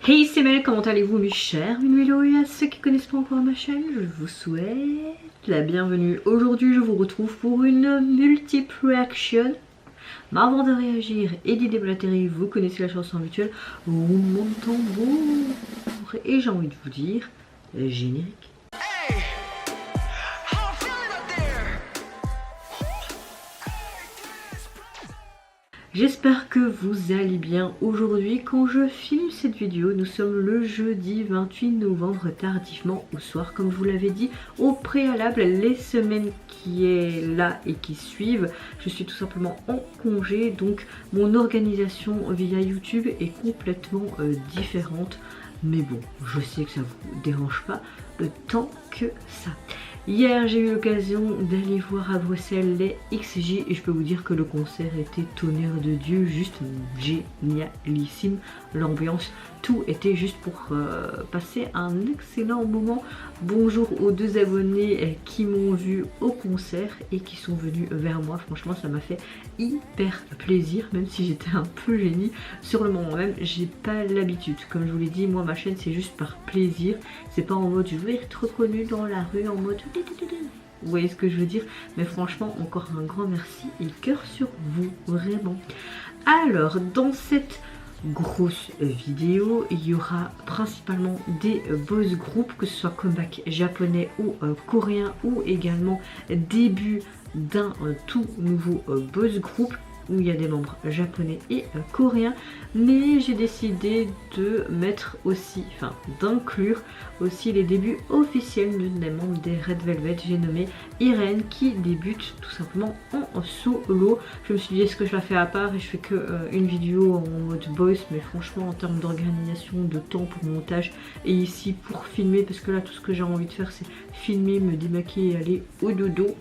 Hey, c'est Mel, comment allez-vous mes chers Hello, et à ceux qui connaissent pas encore ma chaîne, je vous souhaite la bienvenue. Aujourd'hui, je vous retrouve pour une multiple reaction. Mais avant de réagir et d'y déblatérer, vous connaissez la chanson habituelle, mon tambour. Et j'ai envie de vous dire, générique. J'espère que vous allez bien. Aujourd'hui, quand je filme cette vidéo, nous sommes le jeudi 28 novembre tardivement au soir. Comme je vous l'avais dit au préalable, les semaines qui est là et qui suivent, je suis tout simplement en congé. Donc mon organisation via YouTube est complètement différente. Mais bon, je sais que ça vous dérange pas tant que ça. Hier, j'ai eu l'occasion d'aller voir à Bruxelles les XJ et je peux vous dire que le concert était tonnerre de Dieu, juste génialissime. L'ambiance, tout était juste pour passer un excellent moment. Bonjour aux deux abonnés qui m'ont vu au concert et qui sont venus vers moi. Franchement, ça m'a fait hyper plaisir, même si j'étais un peu gênée sur le moment même. J'ai pas l'habitude, comme je vous l'ai dit, moi ma chaîne c'est juste par plaisir. C'est pas en mode je veux être reconnue dans la rue, en mode vous voyez ce que je veux dire. Mais franchement, encore un grand merci et cœur sur vous, vraiment. Alors, dans cette grosse vidéo, il y aura principalement des boys group, que ce soit comeback japonais ou coréen, ou également début d'un tout nouveau boys group où il y a des membres japonais et coréens, mais j'ai décidé de mettre aussi, enfin d'inclure aussi les débuts officiels d'une des membres des Red Velvet. J'ai nommé Irene qui débute tout simplement en solo. Je me suis dit est-ce que je la fais à part et je fais que une vidéo en mode boys, mais franchement en termes d'organisation, de temps pour le montage et ici pour filmer, parce que là tout ce que j'ai envie de faire c'est filmer, me démaquiller et aller au dodo.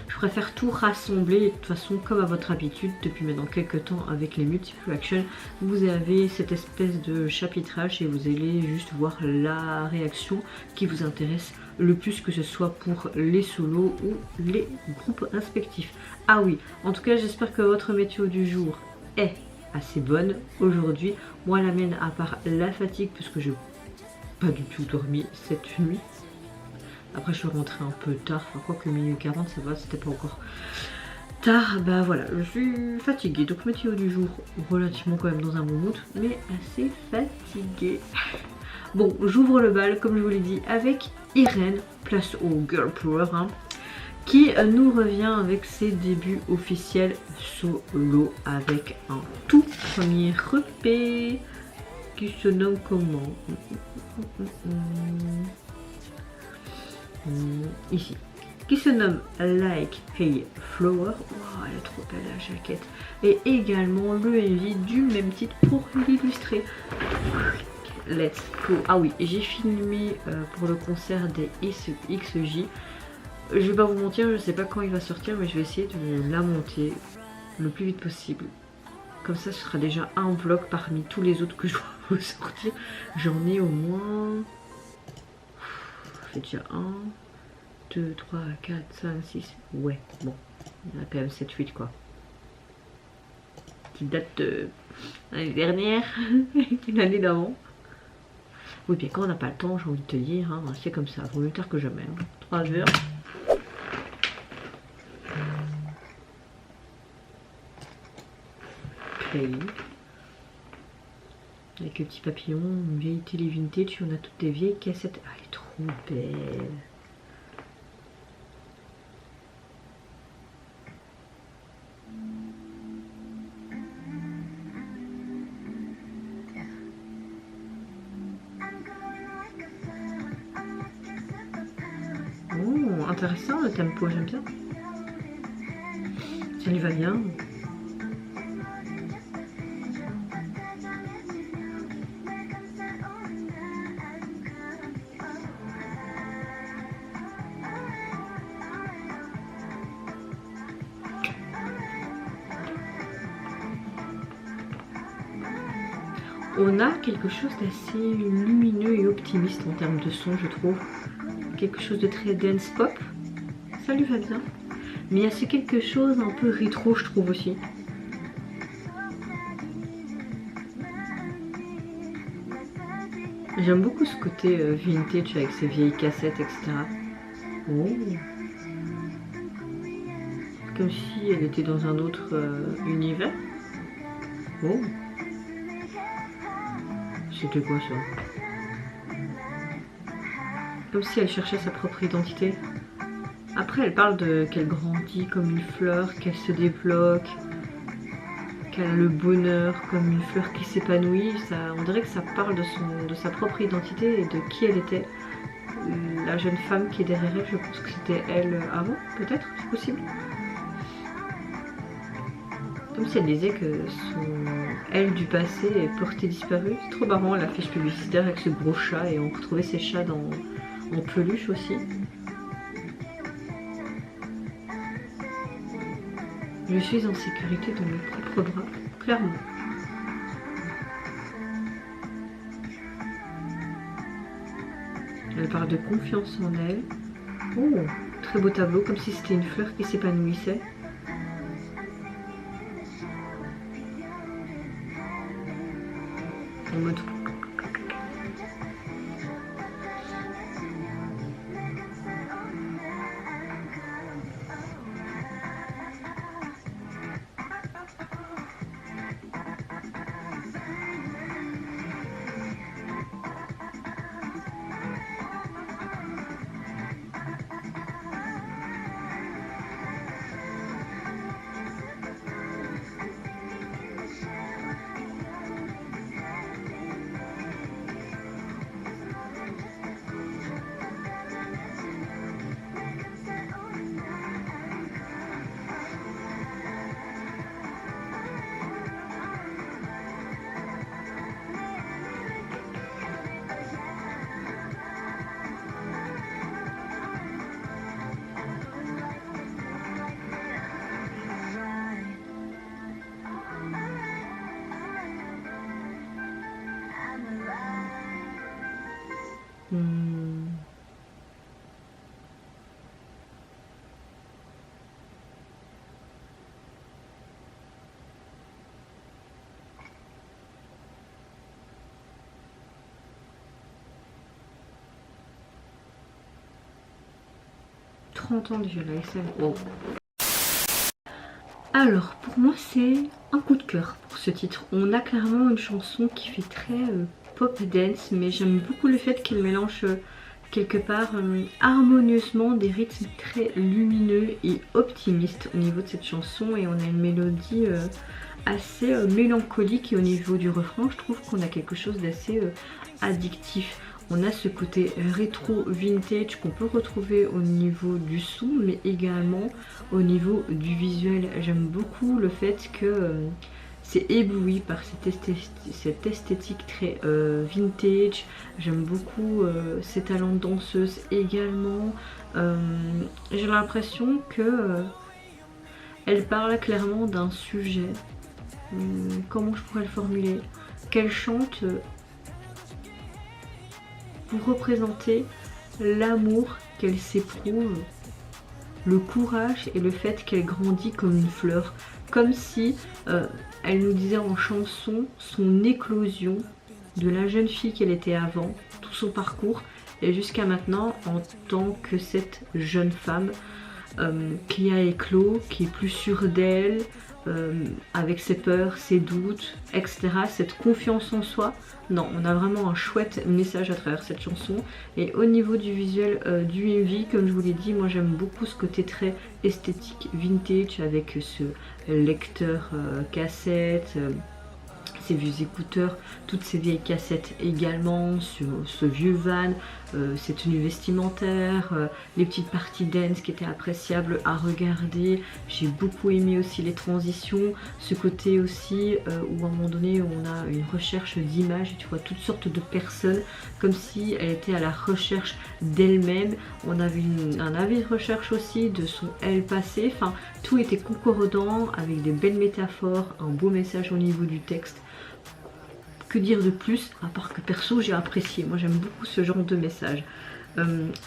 Je préfère tout rassembler et de toute façon, comme à votre habitude depuis maintenant quelques temps avec les multiple actions, vous avez cette espèce de chapitrage et vous allez juste voir la réaction qui vous intéresse le plus, que ce soit pour les solos ou les groupes respectifs. Ah oui, en tout cas j'espère que votre météo du jour est assez bonne aujourd'hui. Moi la mienne, à part la fatigue parce que je n'ai pas du tout dormi cette nuit. Après je suis rentrée un peu tard, enfin quoi que minuit 40 ça va, c'était pas encore tard. Bah voilà, je suis fatiguée, donc météo du jour relativement quand même dans un bon mood, mais assez fatiguée. Bon, j'ouvre le bal comme je vous l'ai dit avec Irene, place au girl power, hein, qui nous revient avec ses débuts officiels solo avec un tout premier EP qui se nomme comment ici, qui se nomme Like Hey Flower. Wow, elle est trop belle la jaquette, et également le MV du même titre pour l'illustrer. Let's go. Ah oui, j'ai filmé pour le concert des XJ. Je vais pas vous mentir, je sais pas quand il va sortir, mais je vais essayer de la monter le plus vite possible. Comme ça, ce sera déjà un vlog parmi tous les autres que je dois vous sortir. J'en ai au moins... fait déjà 1, 2, 3, 4, 5, 6. Ouais, bon, il y en a quand même 7, 8 quoi. Qui date de l'année dernière, l'année d'avant. Oui, bien quand on n'a pas le temps, j'ai envie de te dire, hein, c'est comme ça, vaut mieux tard que jamais. Hein. 3 heures. Play. Avec le petit papillon, une vieille télé vintage, on a toutes des vieilles cassettes. Ah, elle est trop belle. Oh, intéressant le tempo, j'aime bien. Ça lui va bien. On a quelque chose d'assez lumineux et optimiste en termes de son, je trouve. Quelque chose de très dance pop. Ça lui va bien. Mais il y a quelque chose un peu rétro, je trouve aussi. J'aime beaucoup ce côté vintage avec ses vieilles cassettes, etc. Oh. Comme si elle était dans un autre univers. Oh. C'était quoi ça? Comme si elle cherchait sa propre identité. Après, elle parle de qu'elle grandit comme une fleur, qu'elle se débloque, qu'elle a le bonheur comme une fleur qui s'épanouit. On dirait que ça parle de sa propre identité et de qui elle était. La jeune femme qui est derrière elle, je pense que c'était elle avant, peut-être, c'est possible. Comme si elle disait que son elle du passé est portée disparue. C'est trop marrant l'affiche publicitaire avec ce gros chat et on retrouvait ces chats en peluche aussi. Je suis en sécurité dans mes propres bras, clairement. Elle parle de confiance en elle. Oh, très beau tableau, comme si c'était une fleur qui s'épanouissait. En mode... ans de Viola SM. Oh. Alors, pour moi, c'est un coup de cœur pour ce titre. On a clairement une chanson qui fait très pop dance, mais j'aime beaucoup le fait qu'elle mélange quelque part harmonieusement des rythmes très lumineux et optimistes au niveau de cette chanson. Et on a une mélodie assez mélancolique et au niveau du refrain, je trouve qu'on a quelque chose d'assez addictif. On a ce côté rétro vintage qu'on peut retrouver au niveau du son, mais également au niveau du visuel. J'aime beaucoup le fait que c'est ébloui par cette esthétique très vintage. J'aime beaucoup ses talents de danseuse également. J'ai l'impression que elle parle clairement d'un sujet. Comment je pourrais le formuler? Qu'elle chante pour représenter l'amour qu'elle s'éprouve, le courage et le fait qu'elle grandit comme une fleur, comme si elle nous disait en chanson son éclosion de la jeune fille qu'elle était avant, tout son parcours et jusqu'à maintenant en tant que cette jeune femme qui a éclos, qui est plus sûre d'elle, avec ses peurs, ses doutes, etc. Cette confiance en soi. Non, on a vraiment un chouette message à travers cette chanson. Et au niveau du visuel du MV, comme je vous l'ai dit, moi j'aime beaucoup ce côté très esthétique, vintage, avec ce lecteur cassette, ces vieux écouteurs, toutes ces vieilles cassettes également, sur ce vieux van, ces tenues vestimentaires, les petites parties dance qui étaient appréciables à regarder. J'ai beaucoup aimé aussi les transitions, ce côté aussi où à un moment donné on a une recherche d'images et tu vois toutes sortes de personnes comme si elle était à la recherche d'elle-même. On avait un avis de recherche aussi de son elle passé, enfin tout était concordant avec des belles métaphores, un beau message au niveau du texte. Que dire de plus, à part que perso j'ai apprécié, moi j'aime beaucoup ce genre de message.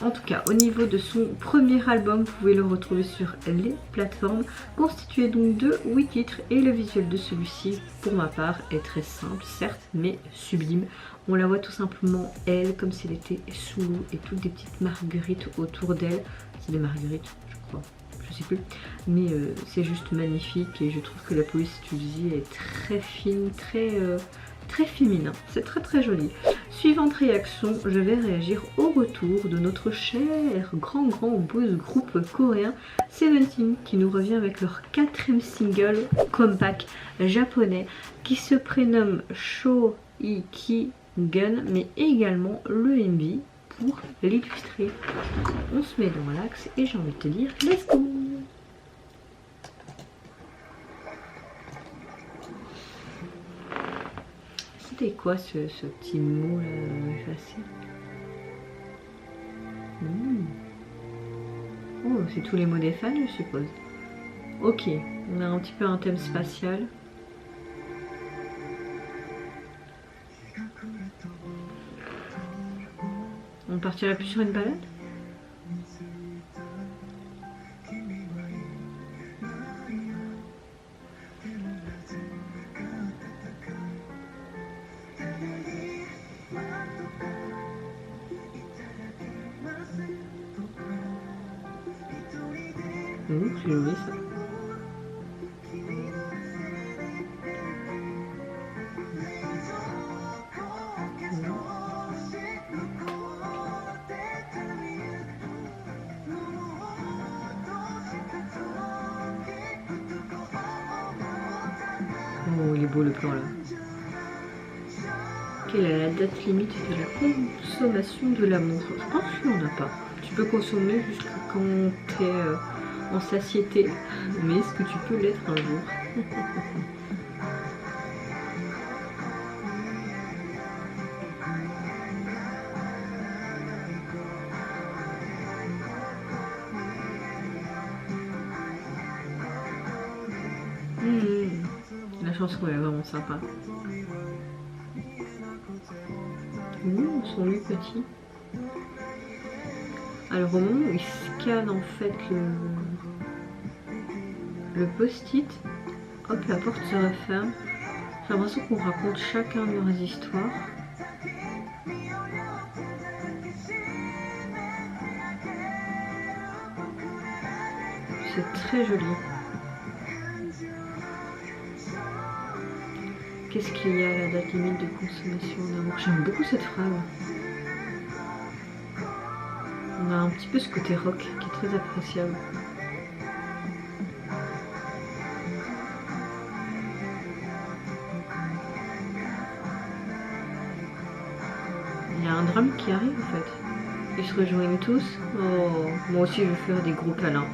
En tout cas, au niveau de son premier album, vous pouvez le retrouver sur les plateformes, constitué donc de 8 titres, et le visuel de celui-ci, pour ma part, est très simple, certes, mais sublime. On la voit tout simplement, elle, comme si elle était sous l'eau, et toutes des petites marguerites autour d'elle. C'est des marguerites, je crois, je sais plus, mais c'est juste magnifique, et je trouve que la police utilisée est très fine, très féminin, c'est très joli. Suivante réaction, je vais réagir au retour de notre cher grand beau groupe coréen Seventeen, qui nous revient avec leur 4e single comeback japonais qui se prénomme Shoiki Gun, mais également le MV pour l'illustrer. On se met dans l'axe et j'ai envie de te dire let's go. C'était quoi ce petit mot là effacé? Oh, c'est tous les mots des fans, je suppose. Ok, on a un petit peu un thème spatial. On partirait plus sur une balade? C'est joli ça. Oh, il est beau le plan là. Quelle est la date limite de la consommation de l'amour? Je pense qu'il n'y en a pas. Tu peux consommer jusqu'à quand tu es en satiété. Mais est-ce que tu peux l'être un jour? La chanson est vraiment sympa. Son lui petit. Alors au moment où il scanne en fait le post-it, hop, la porte se referme. J'ai l'impression qu'on raconte chacun de leurs histoires. C'est très joli. Qu'est-ce qu'il y a à la date limite de consommation d'amour? J'aime beaucoup cette phrase. On a un petit peu ce côté rock qui est très appréciable. Il y a un drame qui arrive en fait. Ils se rejoignent tous. Oh, moi aussi je vais faire des gros câlins.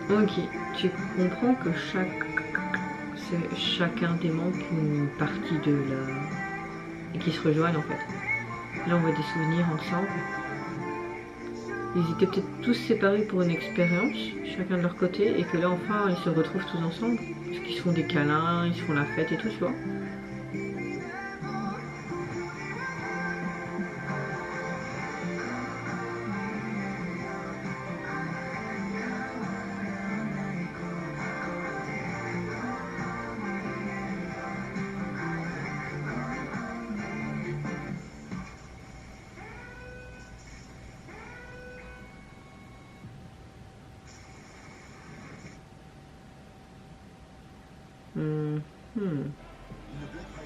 Ok, tu comprends que chacun des membres une partie de la... et qui se rejoignent en fait. Là on voit des souvenirs ensemble. Ils étaient peut-être tous séparés pour une expérience, chacun de leur côté, et que là enfin ils se retrouvent tous ensemble. Parce qu'ils se font des câlins, ils se font la fête et tout, tu vois.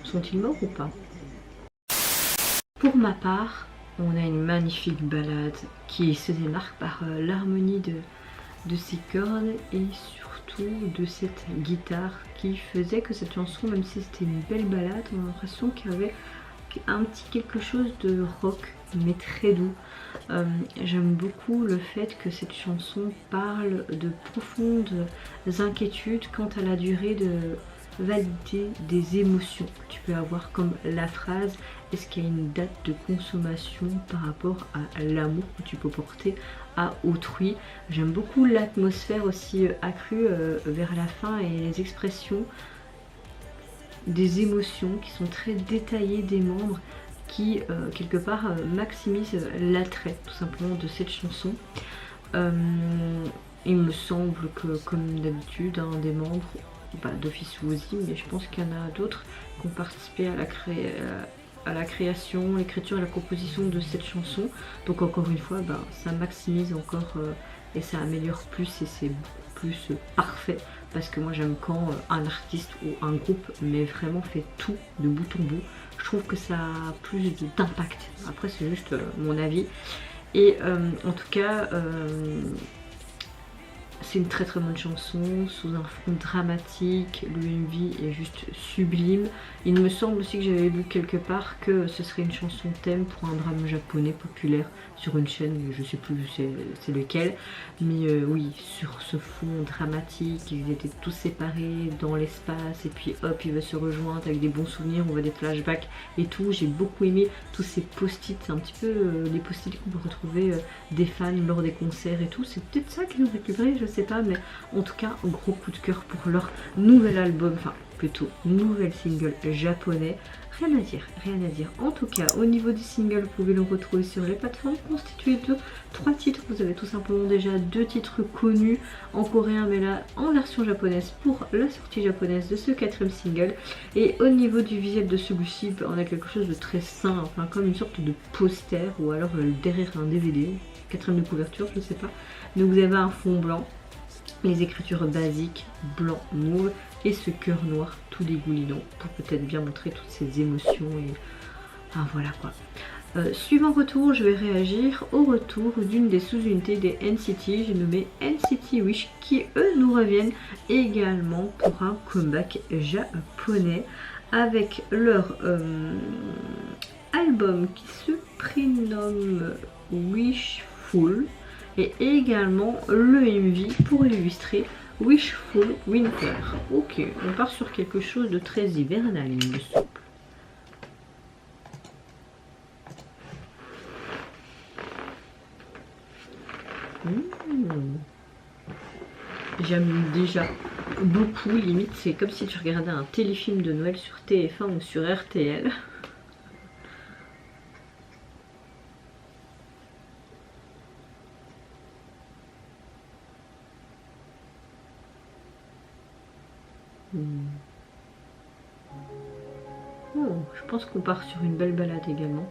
Sont-ils morts ou pas? Pour ma part, on a une magnifique ballade qui se démarque par l'harmonie de ses cordes et surtout de cette guitare qui faisait que cette chanson, même si c'était une belle ballade, on a l'impression qu'il y avait un petit quelque chose de rock mais très doux. J'aime beaucoup le fait que cette chanson parle de profondes inquiétudes quant à la durée de validité des émotions que tu peux avoir, comme la phrase est-ce qu'il y a une date de consommation par rapport à l'amour que tu peux porter à autrui. J'aime beaucoup l'atmosphère aussi accrue vers la fin et les expressions des émotions, qui sont très détaillées des membres, qui quelque part maximisent l'attrait tout simplement de cette chanson. Il me semble que comme d'habitude des membres d'Office Woozy, mais je pense qu'il y en a d'autres qui ont participé à la création, l'écriture et la composition de cette chanson. Donc encore une fois, ça maximise encore et ça améliore plus et c'est beaucoup plus parfait. Parce que moi j'aime quand un artiste ou un groupe mais vraiment fait tout de bout en bout. Je trouve que ça a plus d'impact. Après c'est juste mon avis. Et en tout cas, c'est une très très bonne chanson, sous un fond dramatique, l'UMV est juste sublime. Il me semble aussi que j'avais lu quelque part que ce serait une chanson thème pour un drame japonais populaire sur une chaîne, je sais plus c'est lequel. Mais oui, sur ce fond dramatique, ils étaient tous séparés dans l'espace et puis hop, ils veulent se rejoindre avec des bons souvenirs, on voit des flashbacks et tout. J'ai beaucoup aimé tous ces post-it, c'est un petit peu les post-it qu'on peut retrouver des fans lors des concerts et tout. C'est peut-être ça qu'ils ont récupéré, je sais pas, mais en tout cas gros coup de cœur pour leur nouvel album, enfin plutôt nouvel single japonais. Rien à dire, rien à dire. En tout cas, au niveau du single, vous pouvez le retrouver sur les plateformes constituées de 3 titres. Vous avez tout simplement déjà 2 titres connus en coréen, mais là en version japonaise pour la sortie japonaise de ce 4e single. Et au niveau du visuel de celui-ci, on a quelque chose de très sain, enfin comme une sorte de poster ou alors derrière un DVD, 4e de couverture, je sais pas. Donc vous avez un fond blanc, les écritures basiques, blanc, mauve et ce cœur noir tout dégoulinant pour peut-être bien montrer toutes ces émotions et voilà quoi. Suivant retour, je vais réagir au retour d'une des sous-unités des NCT, j'ai nommé NCT Wish, qui eux nous reviennent également pour un comeback japonais avec leur album qui se prénomme Wishful et également le MV pour illustrer Wishful Winter. Ok, on part sur quelque chose de très hivernal, il me semble. J'aime déjà beaucoup, limite c'est comme si tu regardais un téléfilm de Noël sur TF1 ou sur RTL. Oh, je pense qu'on part sur une belle balade également.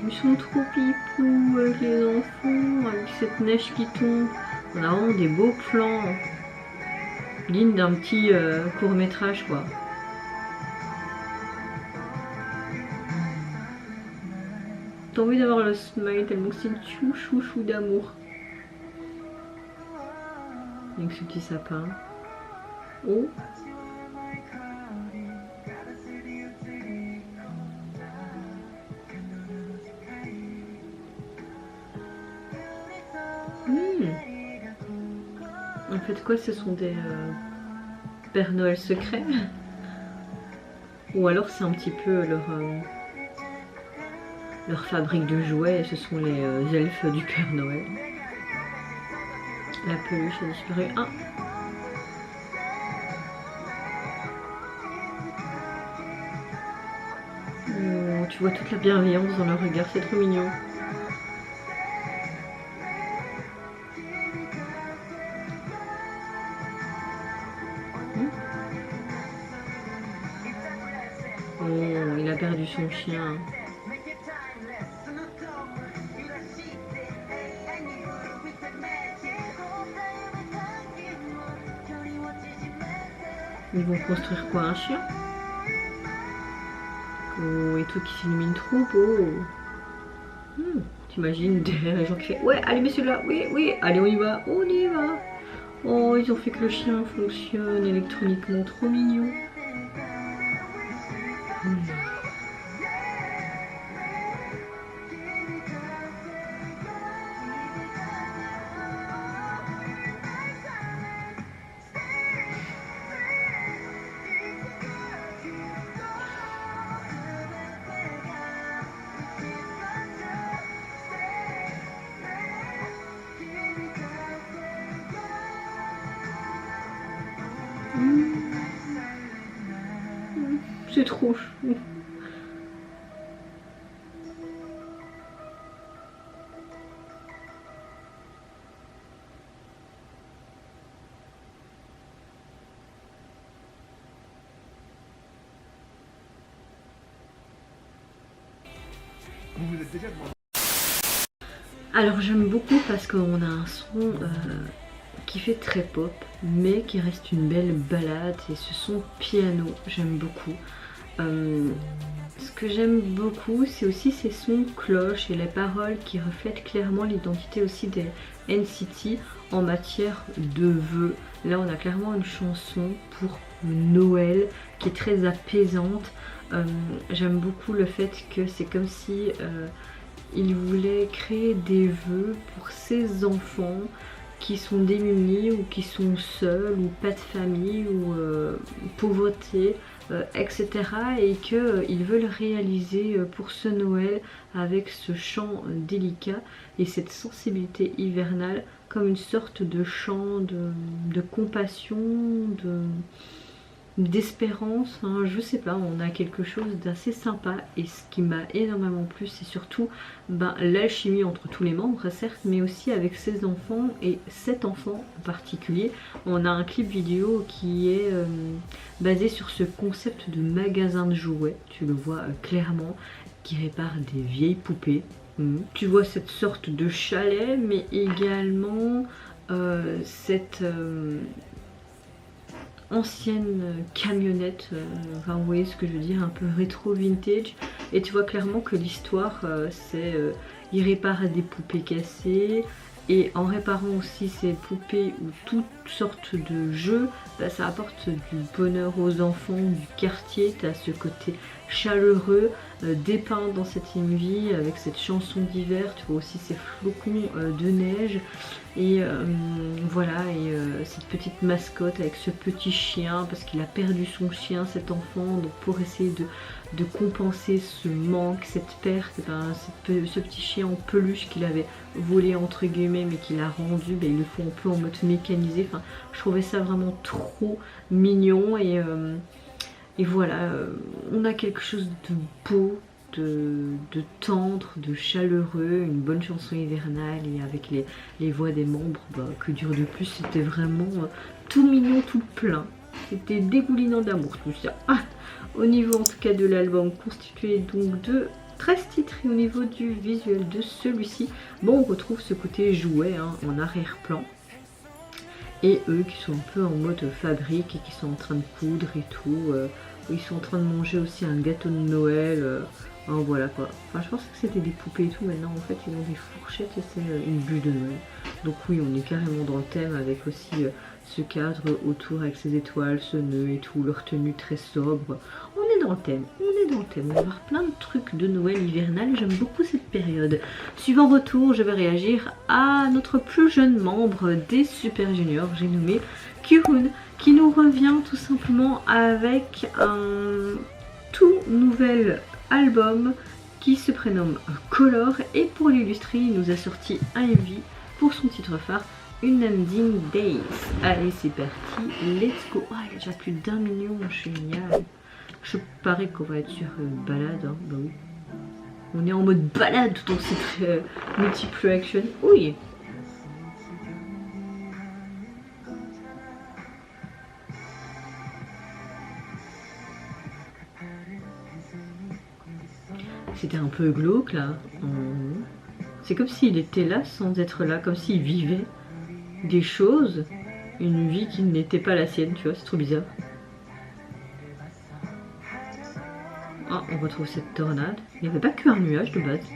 Ils sont trop pipous avec les enfants, avec cette neige qui tombe. On a vraiment des beaux plans, digne d'un petit court métrage quoi. T'as envie d'avoir le smile tellement que c'est le chouchou d'amour. Avec ce petit sapin. Oh. En fait quoi, ce sont des Père Noël secrets. Ou alors c'est un petit peu leur fabrique de jouets et ce sont les elfes du Père Noël. La peluche a disparu. Ah. Oh, tu vois toute la bienveillance dans leur regard, c'est trop mignon. Oh, il a perdu son chien. Ils vont construire quoi, un chien? Oh, et tout qui s'illumine trop beau. t'imagines derrière les gens qui font ouais, allez, mais celui-là, oui, oui, allez, on y va, on y va. Oh, ils ont fait que le chien fonctionne électroniquement, trop mignon. C'est trop chou. Vous êtes déjà demandé. Alors j'aime beaucoup parce qu'on a un son qui fait très pop, mais qui reste une belle balade, et ce son piano, j'aime beaucoup. Ce que j'aime beaucoup, c'est aussi ces sons cloches et les paroles qui reflètent clairement l'identité aussi des NCT en matière de vœux. Là, on a clairement une chanson pour Noël qui est très apaisante. J'aime beaucoup le fait que c'est comme si il voulait créer des vœux pour ses enfants qui sont démunis ou qui sont seuls ou pas de famille ou pauvreté, etc. Et qu'ils veulent réaliser pour ce Noël avec ce chant délicat et cette sensibilité hivernale comme une sorte de chant de compassion, d'espérance, hein, je sais pas, on a quelque chose d'assez sympa. Et ce qui m'a énormément plu, c'est surtout l'alchimie entre tous les membres, certes, mais aussi avec ses enfants, et cet enfant en particulier. On a un clip vidéo qui est basé sur ce concept de magasin de jouets, tu le vois clairement, qui répare des vieilles poupées. Tu vois cette sorte de chalet, mais également cette ancienne camionnette, enfin vous voyez ce que je veux dire, un peu rétro vintage. Et tu vois clairement que l'histoire c'est il répare des poupées cassées, et en réparant aussi ces poupées ou toutes sortes de jeux, ça apporte du bonheur aux enfants du quartier. Tu as ce côté chaleureux dépeint dans cette vie avec cette chanson d'hiver. Tu vois aussi ces flocons de neige, et voilà, et cette petite mascotte avec ce petit chien, parce qu'il a perdu son chien, cet enfant. Donc pour essayer de compenser ce manque, cette perte, ce petit chien en peluche qu'il avait volé entre guillemets mais qu'il a rendu, ils le font un peu en mode mécanisé. Enfin, je trouvais ça vraiment trop mignon, et voilà, on a quelque chose de beau, de tendre, de chaleureux, une bonne chanson hivernale, et avec les voix des membres, que dire de plus, c'était vraiment tout mignon, tout plein. C'était dégoulinant d'amour tout ça. Au niveau en tout cas de l'album, constitué donc de 13 titres, et au niveau du visuel de celui-ci, on retrouve ce côté jouet en arrière-plan. Et eux qui sont un peu en mode fabrique et qui sont en train de coudre et tout. Ils sont en train de manger aussi un gâteau de Noël. Voilà quoi. Enfin, je pensais que c'était des poupées et tout. Maintenant en fait ils ont des fourchettes et c'est une bulle de Noël. Donc oui, on est carrément dans le thème, avec aussi ce cadre autour avec ses étoiles, ce nœud et tout, leur tenue très sobre. On est dans le thème, on est dans le thème. On va voir plein de trucs de Noël hivernal. J'aime beaucoup cette période. Suivant retour, je vais réagir à notre plus jeune membre des Super Juniors. J'ai nommé Kyuhyun, qui nous revient tout simplement avec un tout nouvel album qui se prénomme Color, et pour l'illustrer il nous a sorti un MV pour son titre phare, Unending Days. Allez, c'est parti, let's go. Il y a déjà plus d'1 million, génial. Je parie qu'on va être sur balade, bah oui. On est en mode balade tout en cette multiple action. Oui. C'était un peu glauque là. C'est comme s'il était là sans être là, comme s'il vivait des choses, une vie qui n'était pas la sienne, tu vois, c'est trop bizarre. On retrouve cette tornade. Il n'y avait pas qu'un nuage de base.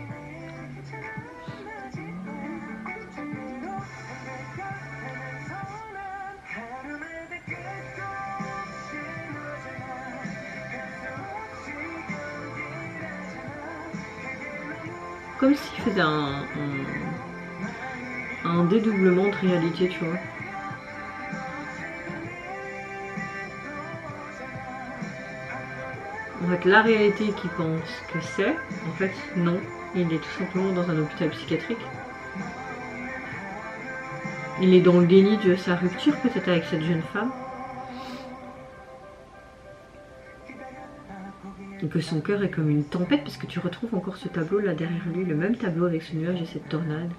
comme s'il faisait un dédoublement de réalité, tu vois. En fait, la réalité qu'il pense que c'est, en fait, non. Il est tout simplement dans un hôpital psychiatrique. Il est dans le déni de sa rupture, peut-être avec cette jeune femme. Et que son cœur est comme une tempête, parce que tu retrouves encore ce tableau là derrière lui, le même tableau avec ce nuage et cette tornade.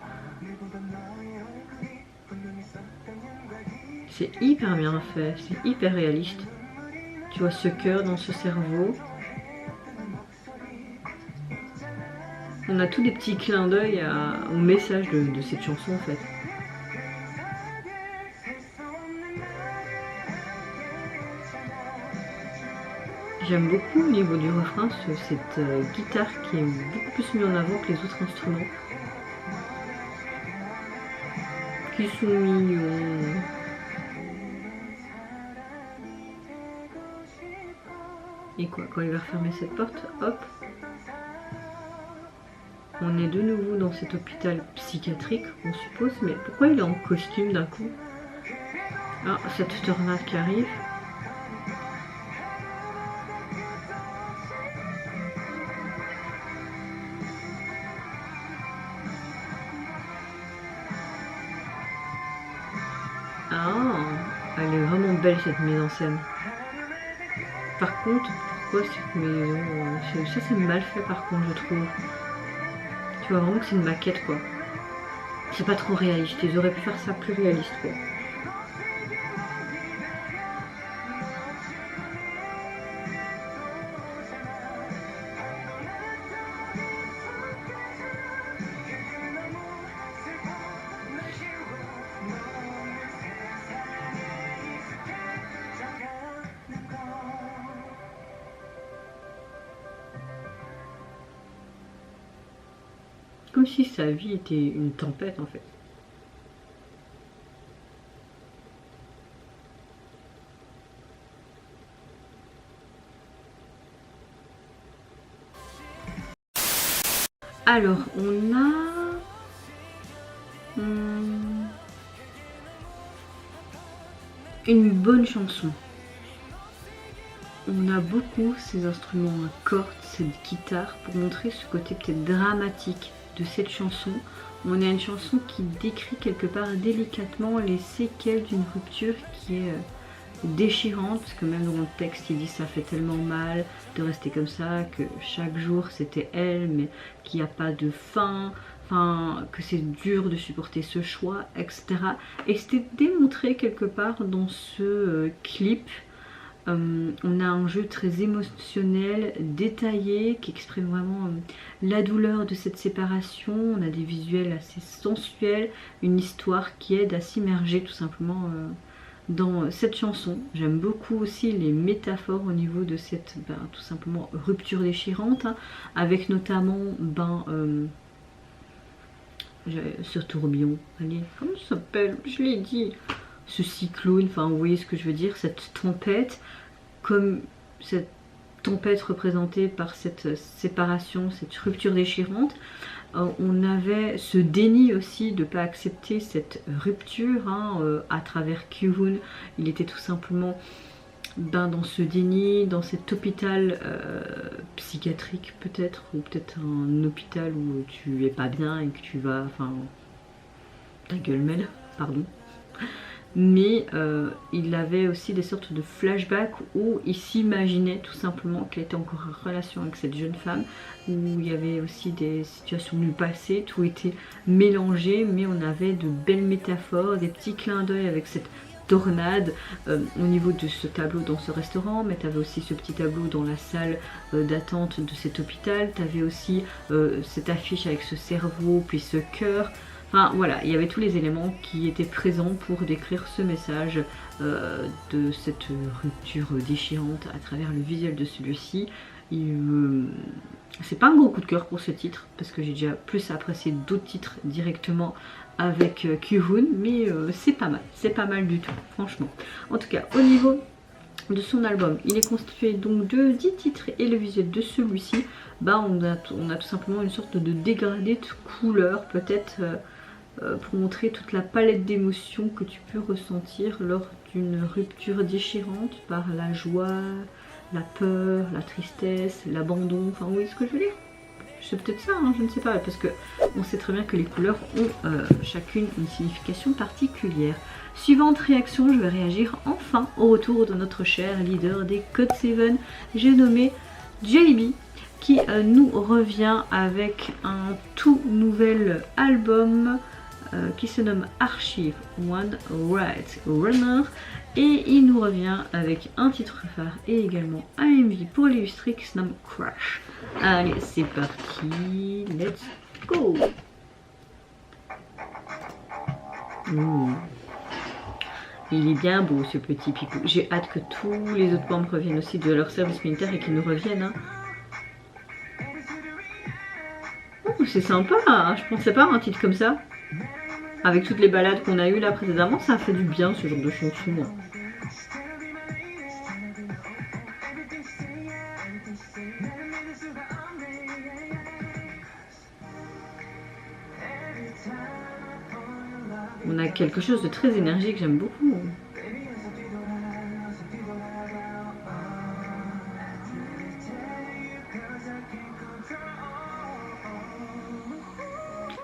C'est hyper bien fait, c'est hyper réaliste. Tu vois ce cœur dans ce cerveau. On a tous des petits clins d'œil au message de cette chanson en fait. J'aime beaucoup au niveau du refrain cette guitare qui est beaucoup plus mise en avant que les autres instruments. Qui sont mignons. Et quoi, quand il va refermer cette porte, hop, on est de nouveau dans cet hôpital psychiatrique, on suppose, mais pourquoi il est en costume d'un coup? Ah, cette tornade qui arrive. Ah, elle est vraiment belle cette mise en scène. Par contre, pourquoi cette maison... Ça c'est mal fait par contre je trouve. Tu vois vraiment que c'est une maquette quoi. C'est pas trop réaliste, ils auraient pu faire ça plus réaliste quoi. Comme si sa vie était une tempête en fait. Alors, on a... une bonne chanson. On a beaucoup ces instruments à cordes, cette guitare, pour montrer ce côté peut-être dramatique de cette chanson. On a une chanson qui décrit quelque part délicatement les séquelles d'une rupture qui est déchirante, parce que même dans le texte il dit ça fait tellement mal de rester comme ça, que chaque jour c'était elle, mais qu'il n'y a pas de fin, enfin que c'est dur de supporter ce choix, etc. Et c'était démontré quelque part dans ce clip. On a un jeu très émotionnel, détaillé, qui exprime vraiment la douleur de cette séparation. On a des visuels assez sensuels, une histoire qui aide à s'immerger tout simplement dans cette chanson. J'aime beaucoup aussi les métaphores au niveau de cette tout simplement rupture déchirante, hein, avec notamment ce tourbillon, allez, comment ça s'appelle, je l'ai dit, ce cyclone, enfin vous voyez ce que je veux dire, cette tempête, comme cette tempête représentée par cette séparation, cette rupture déchirante. On avait ce déni aussi de ne pas accepter cette rupture à travers Kyuhun. Il était tout simplement dans ce déni, dans cet hôpital psychiatrique peut-être, ou peut-être un hôpital où tu es pas bien et que tu vas, enfin, ta gueule mêle, pardon. Mais il avait aussi des sortes de flashbacks où il s'imaginait tout simplement qu'il était encore en relation avec cette jeune femme, où il y avait aussi des situations du passé, tout était mélangé, mais on avait de belles métaphores, des petits clins d'œil avec cette tornade au niveau de ce tableau dans ce restaurant, mais tu avais aussi ce petit tableau dans la salle d'attente de cet hôpital, tu avais aussi cette affiche avec ce cerveau, puis ce cœur. Enfin voilà, il y avait tous les éléments qui étaient présents pour décrire ce message de cette rupture déchirante à travers le visuel de celui-ci. C'est pas un gros coup de cœur pour ce titre, parce que j'ai déjà plus apprécié d'autres titres directement avec Kyuhun, mais c'est pas mal du tout, franchement. En tout cas, au niveau de son album. Il est constitué donc de 10 titres et le visuel de celui-ci, bah on a tout simplement une sorte de dégradé de couleurs, peut-être pour montrer toute la palette d'émotions que tu peux ressentir lors d'une rupture déchirante par la joie, la peur, la tristesse, l'abandon, enfin vous voyez ce que je veux dire? C'est peut-être ça, hein, je ne sais pas, parce que on sait très bien que les couleurs ont chacune une signification particulière. Suivante réaction, je vais réagir enfin au retour de notre cher leader des Code 7, j'ai nommé JB, qui nous revient avec un tout nouvel album qui se nomme Archive One Right Runner, et il nous revient avec un titre phare et également un MV pour l'illustrer qui se nomme Crash. Allez, c'est parti, let's go. Il est bien beau ce petit picou. J'ai hâte que tous les autres membres reviennent aussi de leur service militaire et qu'ils nous reviennent. Hein. Oh, c'est sympa, hein. Je pensais pas à un titre comme ça. Avec toutes les balades qu'on a eues là précédemment, ça fait du bien ce genre de chanson. On a quelque chose de très énergique, j'aime beaucoup.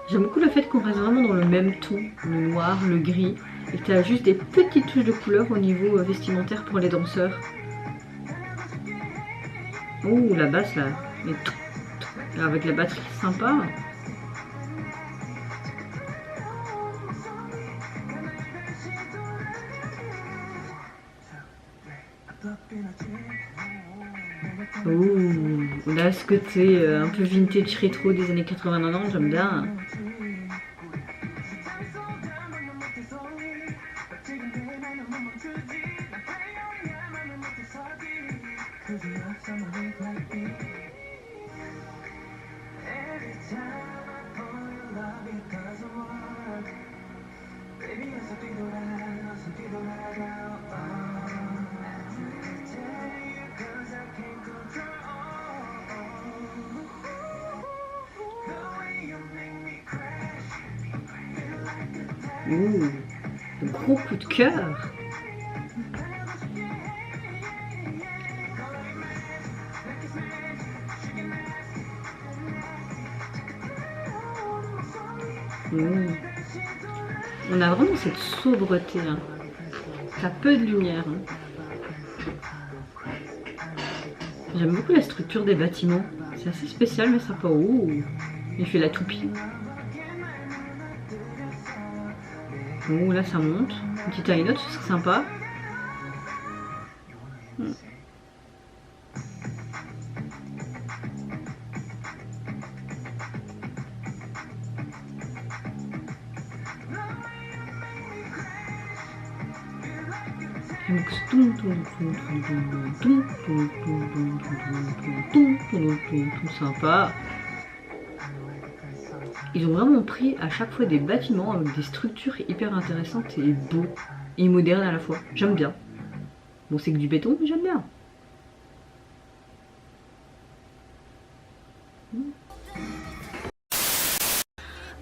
J'aime beaucoup le fait qu'on reste vraiment dans le même ton, le noir, le gris, et que tu as juste des petites touches de couleur au niveau vestimentaire pour les danseurs. Oh, la basse là, avec la batterie sympa. Oh, là ce côté un peu vintage rétro des années 80-90, j'aime bien. Ouh, le gros coup de cœur. On a vraiment cette sobreté là. T'as peu de lumière. Hein. J'aime beaucoup la structure des bâtiments. C'est assez spécial mais sympa. Oh, il fait la toupie. Oh, là ça monte. Une petite high note, ce serait sympa. Tout sympa. Ils ont vraiment pris à chaque fois des bâtiments avec des structures hyper intéressantes et beaux et modernes à la fois. J'aime bien. Bon, c'est que du béton, mais j'aime bien.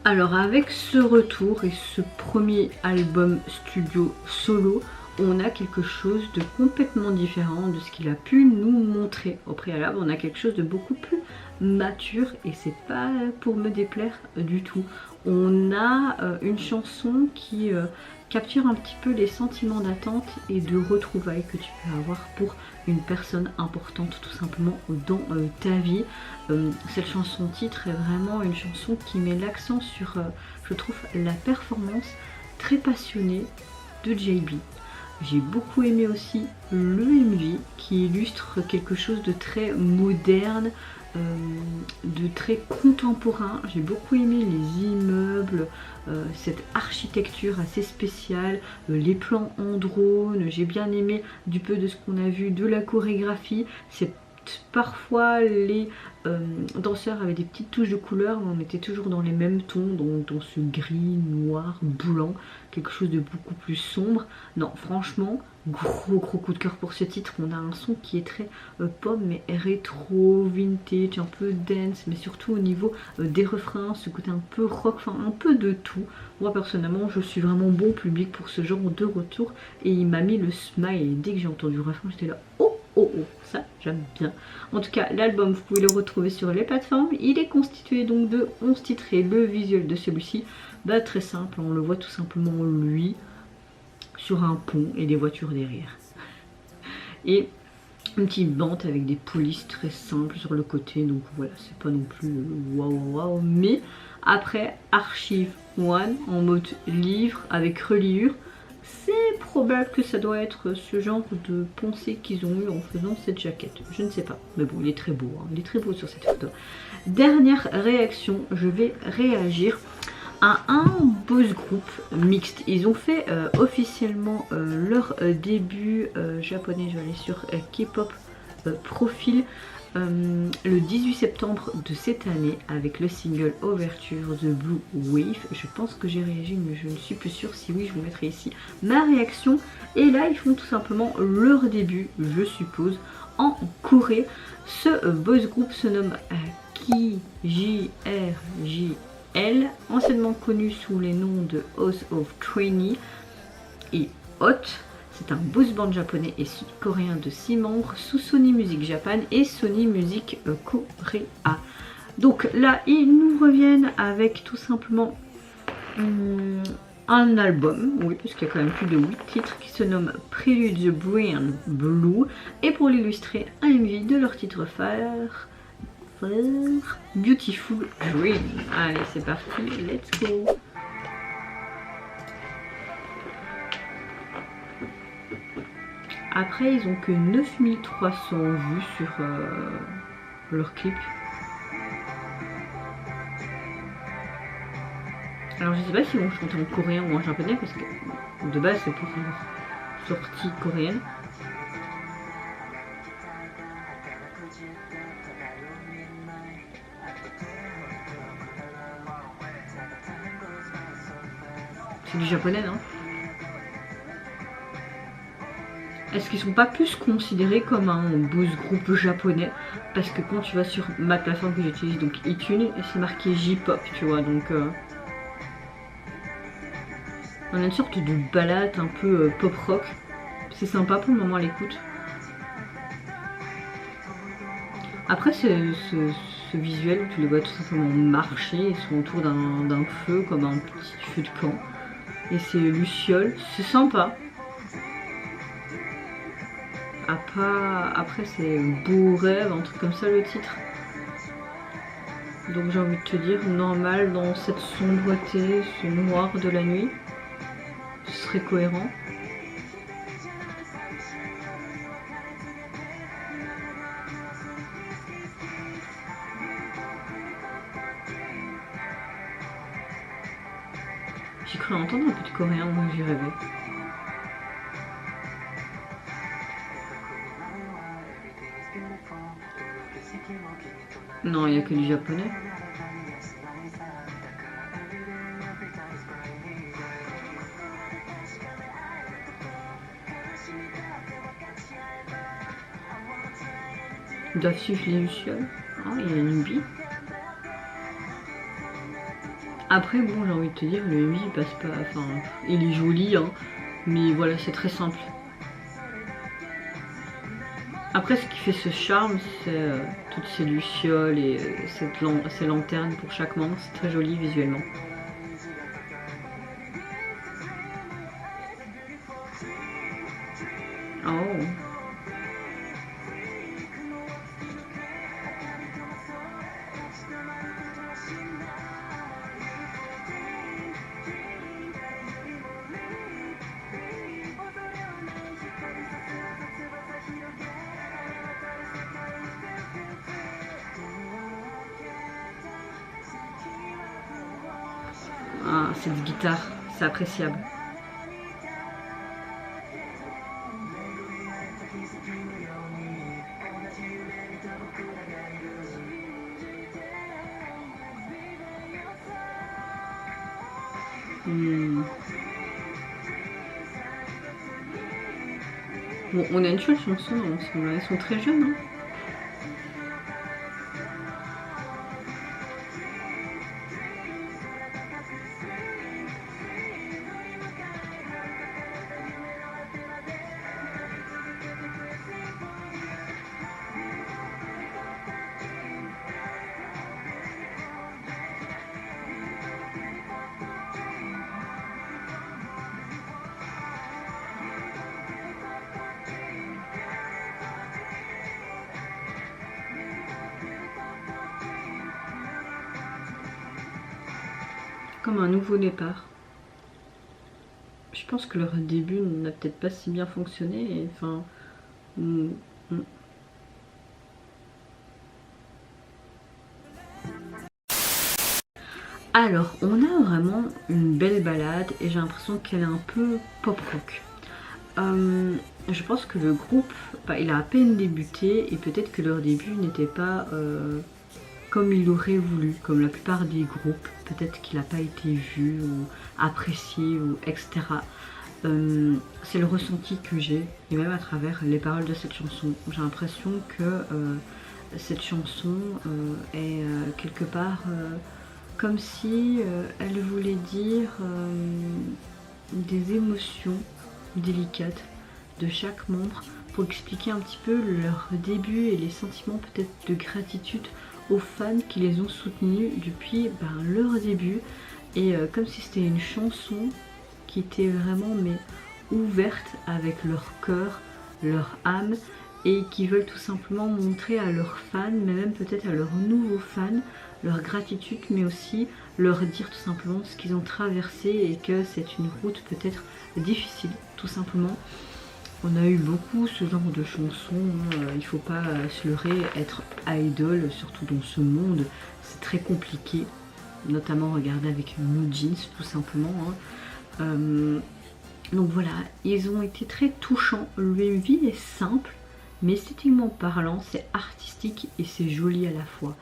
Alors avec ce retour et ce premier album studio solo, on a quelque chose de complètement différent de ce qu'il a pu nous montrer au préalable. On a quelque chose de beaucoup plus mature et c'est pas pour me déplaire du tout. On a une chanson qui capture un petit peu les sentiments d'attente et de retrouvailles que tu peux avoir pour une personne importante tout simplement dans ta vie. Cette chanson titre est vraiment une chanson qui met l'accent sur, je trouve, la performance très passionnée de JB. J'ai beaucoup aimé aussi le MV qui illustre quelque chose de très moderne, de très contemporain. J'ai beaucoup aimé les immeubles, cette architecture assez spéciale, les plans en drone. J'ai bien aimé du peu de ce qu'on a vu de la chorégraphie. C'est parfois les danseurs avaient des petites touches de couleur, mais on était toujours dans les mêmes tons, donc dans ce gris, noir, blanc, quelque chose de beaucoup plus sombre. Non, franchement, gros coup de cœur pour ce titre. On a un son qui est très pop, mais rétro, vintage, un peu dance, mais surtout au niveau des refrains, ce côté un peu rock, enfin un peu de tout. Moi personnellement, je suis vraiment bon public pour ce genre de retour, et il m'a mis le smile, et dès que j'ai entendu le refrain, j'étais là, oh oh oh, ça j'aime bien. En tout cas, l'album, vous pouvez le retrouver sur les plateformes. Il est constitué donc de 11 titres, et le visuel de celui-ci, bah très simple, on le voit tout simplement lui sur un pont et des voitures derrière. Et une petite bande avec des polices très simples sur le côté, donc voilà, c'est pas non plus waouh. Mais après, Archive 1 en mode livre avec reliure, c'est probable que ça doit être ce genre de pensée qu'ils ont eu en faisant cette jaquette. Je ne sais pas, mais bon, il est très beau, hein. Il est très beau sur cette photo. Dernière réaction, je vais réagir à un boys group mixte. Ils ont fait officiellement leur début japonais. Je vais aller sur K-pop profil le 18 septembre de cette année avec le single Overture de Blue Wave. Je pense que j'ai réagi, mais je ne suis plus sûre. Si oui, je vous mettrai ici ma réaction. Et là, ils font tout simplement leur début, je suppose, en Corée. Ce boys group se nomme KJRJL, anciennement connu sous les noms de House of Trainee et Hot. C'est un boys band japonais et sud-coréen de 6 membres sous Sony Music Japan et Sony Music Korea. Donc là, ils nous reviennent avec tout simplement un album, oui, parce qu'il y a quand même plus de 8 titres, qui se nomme Prelude the Brian Blue. Et pour l'illustrer, un MV de leur titre phare, Beautiful Dream. Allez, c'est parti, let's go. Après, ils ont que 9300 vues sur leur clip. Alors, je sais pas s'ils vont chanter en coréen ou en japonais, parce que de base, c'est pour une sortie coréenne. C'est du japonais, non? Est-ce qu'ils sont pas plus considérés comme un boys group japonais? Parce que quand tu vas sur ma plateforme que j'utilise, donc iTunes, c'est marqué J-pop, tu vois, donc on a une sorte de balade un peu pop rock. C'est sympa pour le moment à l'écoute. Après ce visuel où tu les vois tout simplement marcher, ils sont autour d'un feu, comme un petit feu de camp. Et c'est Luciole, c'est sympa. Après c'est Beau Rêve, un truc comme ça le titre. Donc j'ai envie de te dire, normal dans cette sombreté, ce noir de la nuit, ce serait cohérent. J'ai cru entendre un peu de coréen, moi j'y rêvais. Non, il n'y a que du japonais. Ils doivent suivre les lucioles. Ah, il y a une bille. Après, bon, j'ai envie de te dire, le MV il passe pas. Enfin, il est joli, hein. Mais voilà, c'est très simple. Après, ce qui fait ce charme, c'est toutes ces lucioles et ces lanternes pour chaque membre. C'est très joli visuellement. Oh. Ah, cette guitare, c'est appréciable. Bon, on a une chouette chanson ensemble, ils sont très jeunes, hein. Comme un nouveau départ. Je pense que leur début n'a peut-être pas si bien fonctionné. Et, enfin, Alors, on a vraiment une belle balade et j'ai l'impression qu'elle est un peu pop rock. Je pense que le groupe, il a à peine débuté et peut-être que leur début n'était pas comme il l'aurait voulu, comme la plupart des groupes. Peut-être qu'il n'a pas été vu ou apprécié ou etc. C'est le ressenti que j'ai et même à travers les paroles de cette chanson. J'ai l'impression que cette chanson est quelque part comme si elle voulait dire des émotions délicates de chaque membre pour expliquer un petit peu leur début et les sentiments peut-être de gratitude aux fans qui les ont soutenus depuis leur début. Et comme si c'était une chanson qui était vraiment ouverte avec leur cœur, leur âme et qui veulent tout simplement montrer à leurs fans, mais même peut-être à leurs nouveaux fans, leur gratitude, mais aussi leur dire tout simplement ce qu'ils ont traversé et que c'est une route peut-être difficile, tout simplement. On a eu beaucoup ce genre de chansons, il faut pas se leurrer, être idol, surtout dans ce monde, c'est très compliqué, notamment regarder avec New Jeans tout simplement. Donc voilà, ils ont été très touchants, l'MV est simple, mais esthétiquement parlant, c'est artistique et c'est joli à la fois.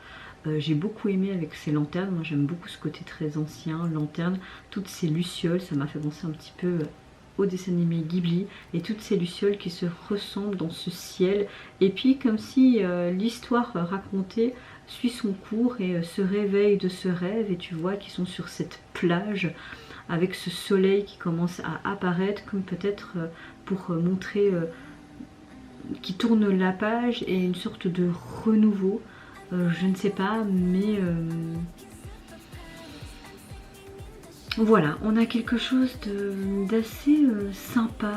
J'ai beaucoup aimé avec ces lanternes, moi j'aime beaucoup ce côté très ancien, lanterne, toutes ces lucioles, ça m'a fait penser un petit peu au dessin animé Ghibli, et toutes ces lucioles qui se ressemblent dans ce ciel, et puis comme si l'histoire racontée suit son cours et se réveille de ce rêve, et tu vois qu'ils sont sur cette plage, avec ce soleil qui commence à apparaître, comme peut-être pour montrer qui tourne la page et une sorte de renouveau. Je ne sais pas, mais voilà, on a quelque chose d'assez sympa,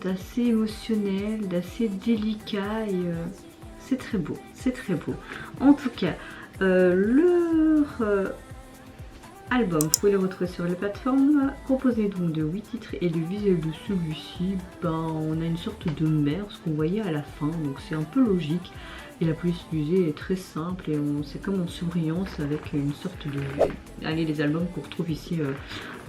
d'assez émotionnel, d'assez délicat et c'est très beau, c'est très beau. En tout cas, leur album, vous pouvez le retrouver sur les plateformes, composé donc de 8 titres et le visuel de celui-ci, on a une sorte de mer, ce qu'on voyait à la fin, donc c'est un peu logique. Et la police musée est très simple et c'est comme en surbrillance avec une sorte de... Allez, les albums qu'on retrouve ici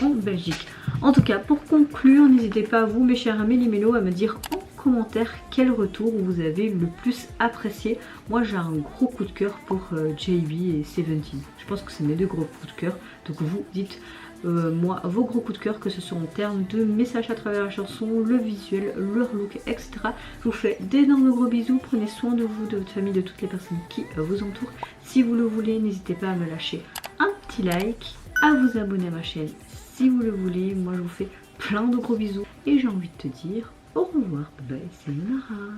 en Belgique. En tout cas, pour conclure, n'hésitez pas vous, mes chers amis Limélo, à me dire en commentaire quel retour vous avez le plus apprécié. Moi, j'ai un gros coup de cœur pour JB et Seventeen. Je pense que c'est mes deux gros coups de cœur. Donc vous dites... moi, vos gros coups de cœur, que ce soit en termes de messages à travers la chanson, le visuel, leur look, etc. Je vous fais d'énormes gros bisous, prenez soin de vous, de votre famille, de toutes les personnes qui vous entourent. Si vous le voulez, n'hésitez pas à me lâcher un petit like, à vous abonner à ma chaîne si vous le voulez. Moi, je vous fais plein de gros bisous et j'ai envie de te dire au revoir. Bye, c'est Nara.